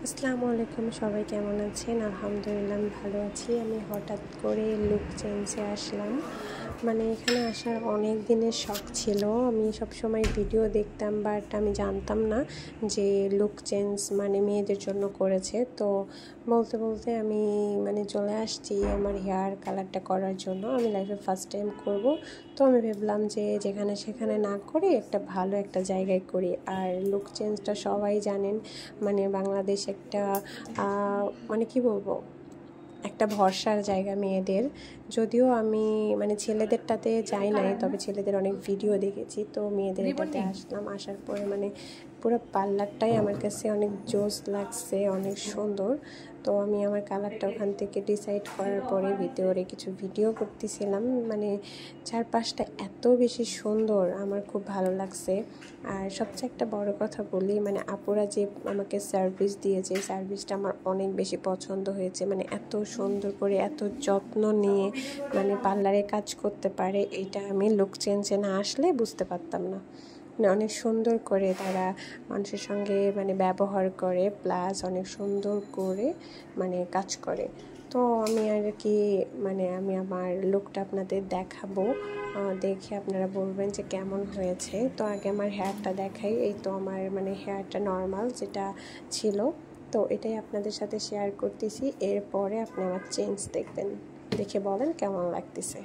আসসালামু আলাইকুম, সবাই কেমন আছেন? আলহামদুলিল্লাহ আমি ভালো আছি। আমি হঠাৎ করে লুক চেঞ্জে আসলাম। মানে এখানে আসার অনেক দিনের শখ ছিল। আমি সবসময় ভিডিও দেখতাম, বাট আমি জানতাম না যে লুক চেঞ্জ মানে মেয়েদের জন্য করেছে। তো বলতে বলতে আমি চলে আসছি আমার হেয়ার কালারটা করার জন্য। আমি লাইফে ফার্স্ট টাইম করব। তো আমি ভাবলাম যে যেখানে সেখানে না করে একটা ভালো একটা জায়গায় করি। আর লুক চেঞ্জটা সবাই জানেন, বাংলাদেশ একটা কি বলবো, একটা ভরসার জায়গা মেয়েদের। যদিও আমি ছেলেদেরটাতে যাই নাই, তবে ছেলেদের অনেক ভিডিও দেখেছি। তো মেয়েদের এটাতে আসলাম। আসার পরে পুরো পার্লারটাই আমার কাছে অনেক জোস লাগছে, অনেক সুন্দর। তো আমি আমার কালারটা ওখান থেকে ডিসাইড করার পরে ভিতরে কিছু ভিডিও করতেছিলাম। চারপাশটা এত বেশি সুন্দর, আমার খুব ভালো লাগছে। আর সবচেয়ে একটা বড় কথা বলি, আপুরা যে আমাকে সার্ভিস দিয়েছে, সার্ভিসটা আমার অনেক বেশি পছন্দ হয়েছে। এত সুন্দর করে, এত যত্ন নিয়ে পার্লারে কাজ করতে পারে, এটা আমি লুক চেঞ্জে না আসলে বুঝতে পারতাম না। অনেক সুন্দর করে তারা মানুষের সঙ্গে ব্যবহার করে, প্লাস অনেক সুন্দর করে কাজ করে। তো আমি আর কি আমি আমার লুকটা আপনাদের দেখাবো, দেখে আপনারা বলবেন যে কেমন হয়েছে। তো আগে আমার হেয়ারটা দেখাই। এই তো আমার হেয়ারটা নর্মাল যেটা ছিল, তো এটাই আপনাদের সাথে শেয়ার করতেছি। এরপরে আপনি আমার চেঞ্জ দেখবেন, দেখে বলেন কেমন লাগতেছে।